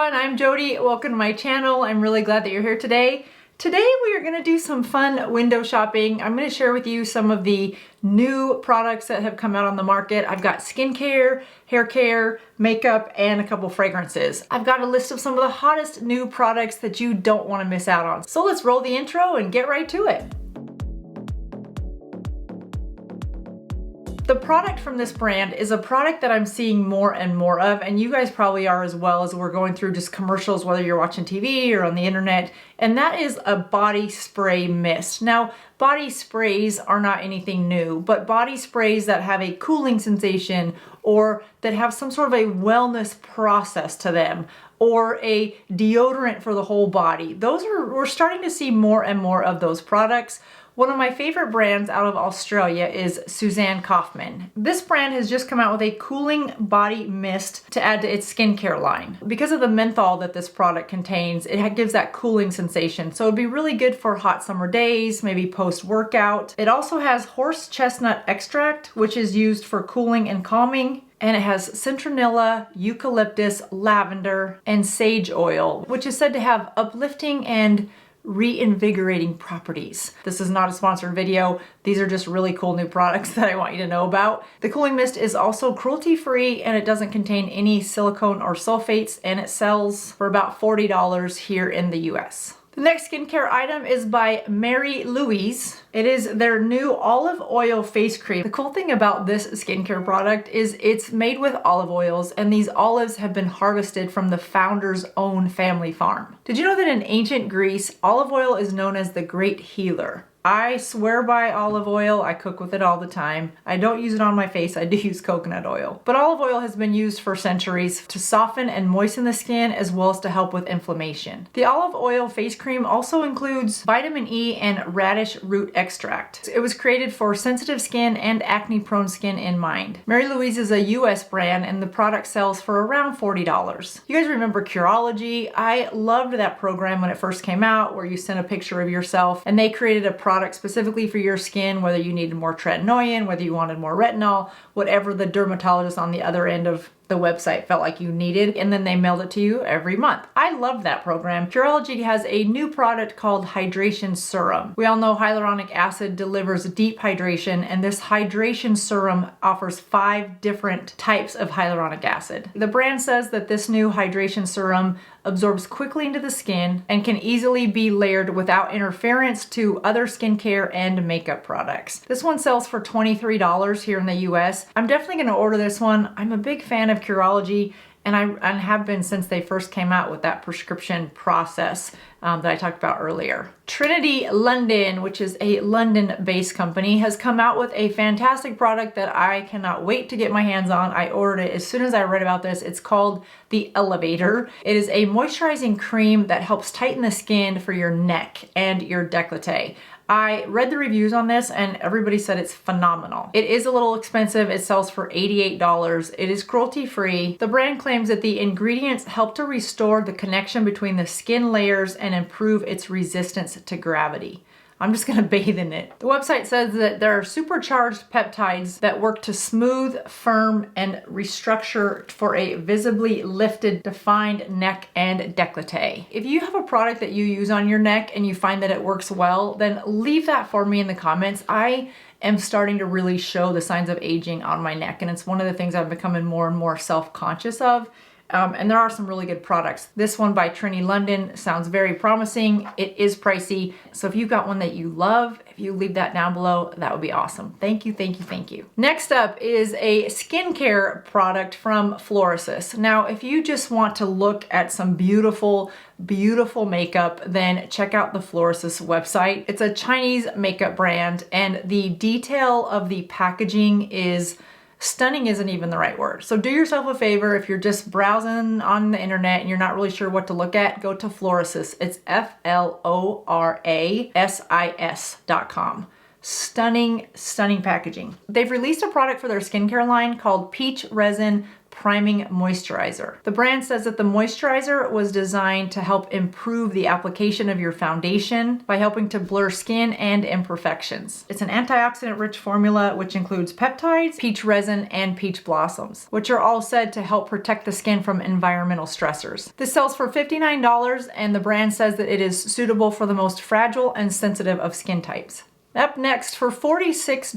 everyone, I'm Jody. Welcome to my channel. I'm really glad that you're here today. Today we are going to do some fun window shopping. I'm going to share with you some of the new products that have come out on the market. I've got skincare, hair care, makeup, and a couple fragrances. I've got a list of some of the hottest new products that you don't want to miss out on. So let's roll the intro and get right to it. The product from this brand is a product that I'm seeing more and more of, and you guys probably are as well, as we're going through just commercials, whether you're watching TV or on the internet, and that is a body spray mist. Now, body sprays are not anything new, but body sprays that have a cooling sensation or that have some sort of a wellness process to them, or a deodorant for the whole body. We're starting to see more and more of those products. One of my favorite brands out of Australia is Suzanne Kaufmann. This brand has just come out with a cooling body mist to add to its skincare line. Because of the menthol that this product contains, it gives that cooling sensation. So it'd be really good for hot summer days, maybe post-workout. It also has horse chestnut extract, which is used for cooling and calming. And it has citronella, eucalyptus, lavender, and sage oil, which is said to have uplifting and reinvigorating properties. This is not a sponsored video. These are just really cool new products that I want you to know about. The cooling mist is also cruelty-free and it doesn't contain any silicone or sulfates, and it sells for about $40 here in the US. The next skincare item is by Louise. It is their new olive oil face cream. The cool thing about this skincare product is it's made with olive oils, and these olives have been harvested from the founder's own family farm. Did you know that in ancient Greece, olive oil is known as the great healer? I swear by olive oil. I cook with it all the time. I don't use it on my face. I do use coconut oil. But olive oil has been used for centuries to soften and moisten the skin, as well as to help with inflammation. The olive oil face cream also includes vitamin E and radish root extract. It was created for sensitive skin and acne-prone skin in mind. Louise is a US brand, and the product sells for around $40. You guys remember Curology? I loved that program when it first came out, where you sent a picture of yourself and they created a product specifically for your skin, whether you needed more tretinoin, whether you wanted more retinol, whatever the dermatologist on the other end of the website felt like you needed, and then they mailed it to you every month. I loved that program. Curology has a new product called Hydration Serum. We all know hyaluronic acid delivers deep hydration, and this hydration serum offers 5 different types of hyaluronic acid. The brand says that this new hydration serum absorbs quickly into the skin and can easily be layered without interference to other skincare and makeup products. This one sells for $23 here in the US. I'm definitely going to order this one. I'm a big fan of Curology, and I have been since they first came out with that prescription process that I talked about earlier. Trinny London, which is a London-based company, has come out with a fantastic product that I cannot wait to get my hands on. I ordered it as soon as I read about this. It's called the Elevator. It is a moisturizing cream that helps tighten the skin for your neck and your décolleté. I read the reviews on this and everybody said it's phenomenal. It is a little expensive. It sells for $88. It is cruelty-free. The brand claims that the ingredients help to restore the connection between the skin layers and improve its resistance to gravity. I'm just gonna bathe in it. The website says that there are supercharged peptides that work to smooth, firm, and restructure for a visibly lifted, defined neck and décolleté. If you have a product that you use on your neck and you find that it works well, then leave that for me in the comments. I am starting to really show the signs of aging on my neck, and it's one of the things I'm becoming more and more self-conscious of. And there are some really good products. This one by Trinny London sounds very promising. It is pricey. So if you've got one that you love, if you leave that down below, that would be awesome. Thank you, thank you, thank you. Next up is a skincare product from Florasis. Now, if you just want to look at some beautiful, beautiful makeup, then check out the Florasis website. It's a Chinese makeup brand, and the detail of the packaging is stunning isn't even the right word. So do yourself a favor, if you're just browsing on the internet and you're not really sure what to look at, go to Florasis. It's FLORASIS.com. Stunning, stunning packaging. They've released a product for their skincare line called Peach Resin priming moisturizer. The brand says that the moisturizer was designed to help improve the application of your foundation by helping to blur skin and imperfections. It's an antioxidant-rich formula which includes peptides, peach resin, and peach blossoms, which are all said to help protect the skin from environmental stressors. This sells for $59, and the brand says that it is suitable for the most fragile and sensitive of skin types. Up next, for $46,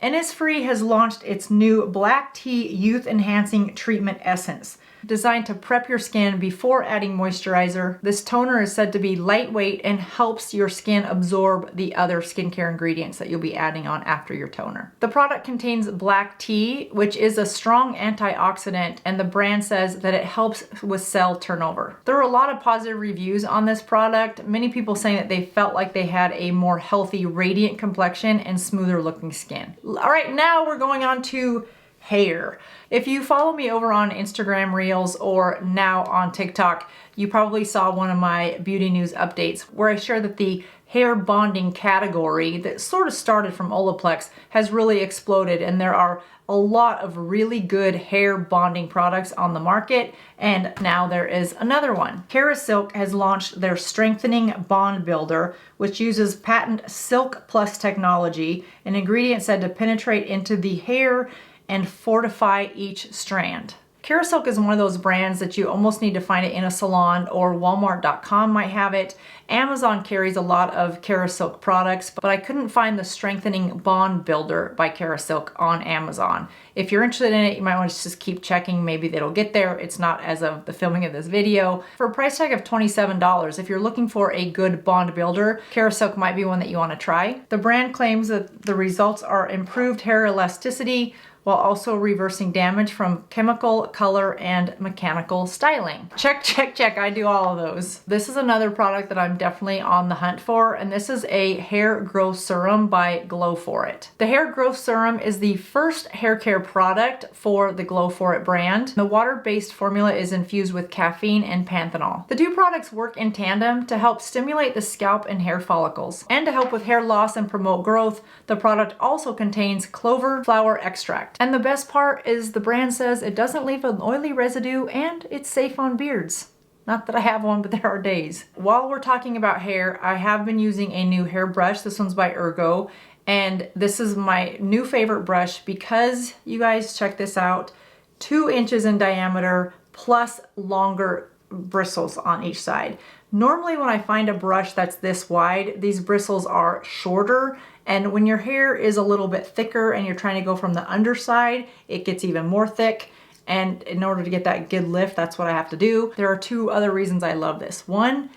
Innisfree has launched its new Black Tea Youth Enhancing Treatment Essence. Designed to prep your skin before adding moisturizer, this toner is said to be lightweight and helps your skin absorb the other skincare ingredients that you'll be adding on after your toner. The product contains black tea, which is a strong antioxidant, and the brand says that it helps with cell turnover. There are a lot of positive reviews on this product, many people saying that they felt like they had a more healthy, radiant complexion and smoother looking skin. All right, now we're going on to hair. If you follow me over on Instagram Reels or now on TikTok, you probably saw one of my beauty news updates where I share that the hair bonding category that sort of started from Olaplex has really exploded, and there are a lot of really good hair bonding products on the market, and now there is another one. Kerasilk has launched their Strengthening Bond Builder, which uses patent Silk Plus technology, an ingredient said to penetrate into the hair and fortify each strand. Kerasilk is one of those brands that you almost need to find it in a salon, or Walmart.com might have it. Amazon carries a lot of Kerasilk products, but I couldn't find the Strengthening Bond Builder by Kerasilk on Amazon. If you're interested in it, you might want to just keep checking. Maybe it'll get there. It's not as of the filming of this video. For a price tag of $27, if you're looking for a good bond builder, Kerasilk might be one that you want to try. The brand claims that the results are improved hair elasticity, while also reversing damage from chemical, color, and mechanical styling. Check, check, check, I do all of those. This is another product that I'm definitely on the hunt for, and this is a hair growth serum by Glow For It. The hair growth serum is the first hair care product for the Glow For It brand. The water-based formula is infused with caffeine and panthenol. The two products work in tandem to help stimulate the scalp and hair follicles. And to help with hair loss and promote growth, the product also contains clover flower extract. And the best part is the brand says it doesn't leave an oily residue and it's safe on beards. Not that I have one, but there are days. While we're talking about hair, I have been using a new hair brush. This one's by Ergo, and this is my new favorite brush because, you guys, check this out, 2 inches in diameter plus longer bristles on each side. Normally when I find a brush that's this wide, these bristles are shorter, and when your hair is a little bit thicker and you're trying to go from the underside, it gets even more thick. And in order to get that good lift, that's what I have to do. There are 2 other reasons I love this. One,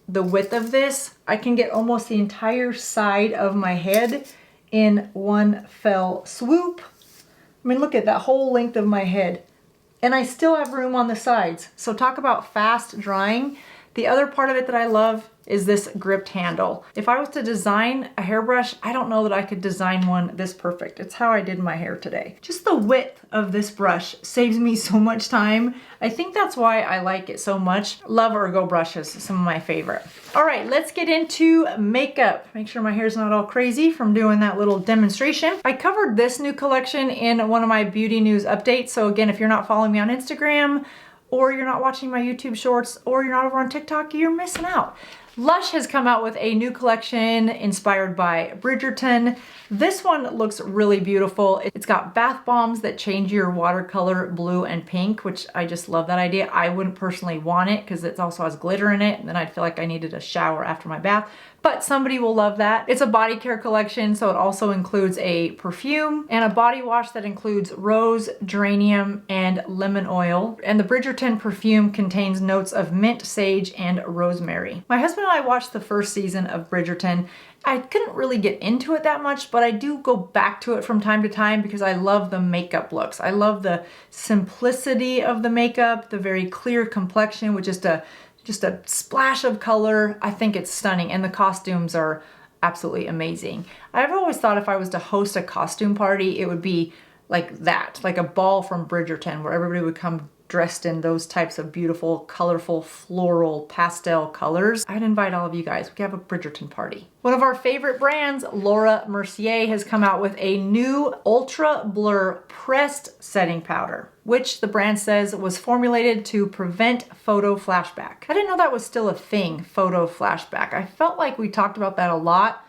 the width of this. I can get almost the entire side of my head in one fell swoop. I mean, look at that whole length of my head. And I still have room on the sides. So talk about fast drying. The other part of it that I love is this gripped handle. If I was to design a hairbrush, I don't know that I could design one this perfect. It's how I did my hair today. Just the width of this brush saves me so much time. I think that's why I like it so much. Love Ergo brushes, some of my favorite. All right, let's get into makeup. Make sure my hair's not all crazy from doing that little demonstration. I covered this new collection in one of my beauty news updates. So again, if you're not following me on Instagram, or you're not watching my YouTube shorts, or you're not over on TikTok, you're missing out. Lush has come out with a new collection inspired by Bridgerton. This one looks really beautiful. It's got bath bombs that change your watercolor blue and pink, which I just love that idea. I wouldn't personally want it because it also has glitter in it, and then I'd feel like I needed a shower after my bath, but somebody will love that. It's a body care collection, so it also includes a perfume and a body wash that includes rose, geranium, and lemon oil. And the Bridgerton perfume contains notes of mint, sage, and rosemary. My husband and I watched the first season of Bridgerton. I couldn't really get into it that much, but I do go back to it from time to time because I love the makeup looks. I love the simplicity of the makeup, the very clear complexion with just a splash of color. I think it's stunning, and the costumes are absolutely amazing. I've always thought if I was to host a costume party, it would be like that, like a ball from Bridgerton where everybody would come dressed in those types of beautiful, colorful, floral, pastel colors, I'd invite all of you guys. We can have a Bridgerton party. One of our favorite brands, Laura Mercier, has come out with a new Ultra Blur Pressed Setting Powder, which the brand says was formulated to prevent photo flashback. I didn't know that was still a thing, photo flashback. I felt like we talked about that a lot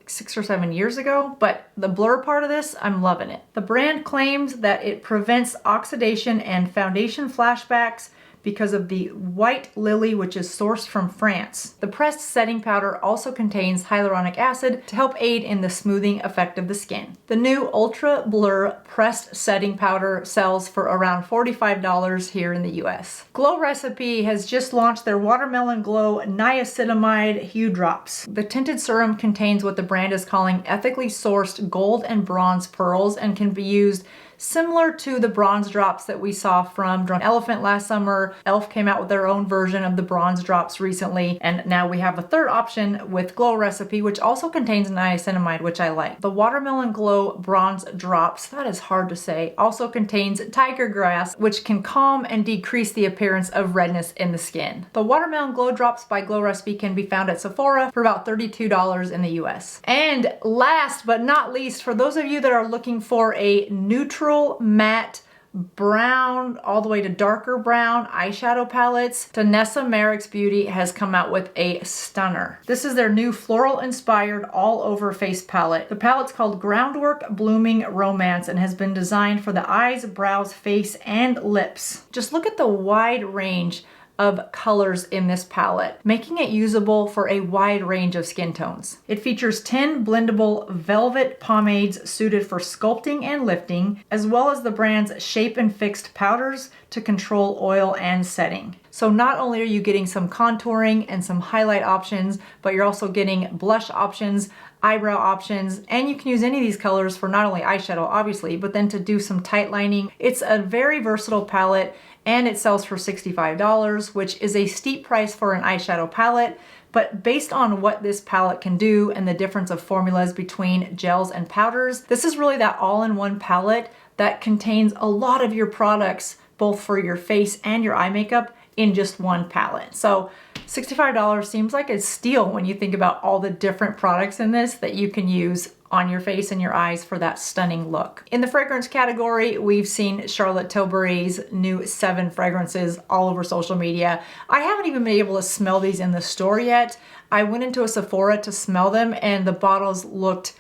6 or 7 years ago, but the blur part of this, I'm loving it. The brand claims that it prevents oxidation and foundation flashbacks because of the white lily, which is sourced from France. The pressed setting powder also contains hyaluronic acid to help aid in the smoothing effect of the skin. The new Ultra Blur Pressed Setting Powder sells for around $45 here in the US. Glow Recipe has just launched their Watermelon Glow Niacinamide Hue Drops. The tinted serum contains what the brand is calling ethically sourced gold and bronze pearls and can be used similar to the bronze drops that we saw from Drunk Elephant last summer. e.l.f. came out with their own version of the bronze drops recently, and now we have a third option with Glow Recipe, which also contains niacinamide, which I like. The Watermelon Glow Bronze Drops, that is hard to say, also contains tiger grass, which can calm and decrease the appearance of redness in the skin. The Watermelon Glow Drops by Glow Recipe can be found at Sephora for about $32 in the US. And last but not least, for those of you that are looking for a neutral matte brown all the way to darker brown eyeshadow palettes, Danessa Merrick's Beauty has come out with a stunner. This is their new floral inspired all over face palette. The palette's called Groundwork Blooming Romance and has been designed for the eyes, brows, face, and lips. Just look at the wide range of colors in this palette, making it usable for a wide range of skin tones. It features 10 blendable velvet pomades suited for sculpting and lifting, as well as the brand's shape and fixed powders to control oil and setting. So not only are you getting some contouring and some highlight options, but you're also getting blush options, eyebrow options, and you can use any of these colors for not only eyeshadow, obviously, but then to do some tight lining. It's a very versatile palette, and it sells for $65, which is a steep price for an eyeshadow palette, but based on what this palette can do and the difference of formulas between gels and powders, this is really that all-in-one palette that contains a lot of your products, both for your face and your eye makeup, in just one palette. So $65 seems like a steal when you think about all the different products in this that you can use on your face and your eyes for that stunning look. In the fragrance category, we've seen Charlotte Tilbury's new 7 fragrances all over social media. I haven't even been able to smell these in the store yet. I went into a Sephora to smell them and the bottles looked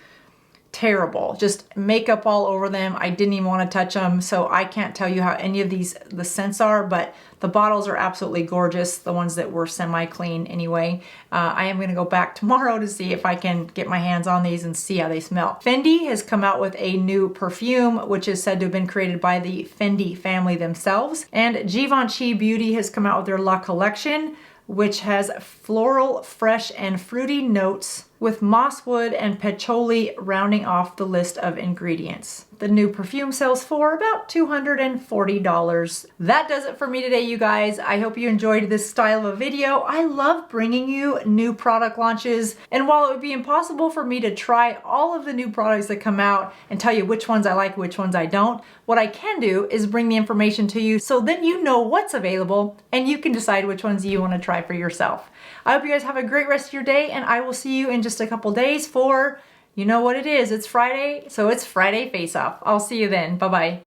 terrible. Just makeup all over them. I didn't even want to touch them, so I can't tell you how any of these, the scents are, but the bottles are absolutely gorgeous, the ones that were semi-clean anyway. I am going to go back tomorrow to see if I can get my hands on these and see how they smell. Fendi has come out with a new perfume, which is said to have been created by the Fendi family themselves. And Givenchy Beauty has come out with their La Collection, which has floral, fresh, and fruity notes with mosswood and patchouli rounding off the list of ingredients. The new perfume sells for about $240. That does it for me today, you guys. I hope you enjoyed this style of a video. I love bringing you new product launches, and while it would be impossible for me to try all of the new products that come out and tell you which ones I like, which ones I don't, what I can do is bring the information to you so then you know what's available and you can decide which ones you want to try for yourself. I hope you guys have a great rest of your day, and I will see you in just a couple days for, you know what it is, it's Friday, so it's Friday Face Off. I'll see you then. Bye-bye.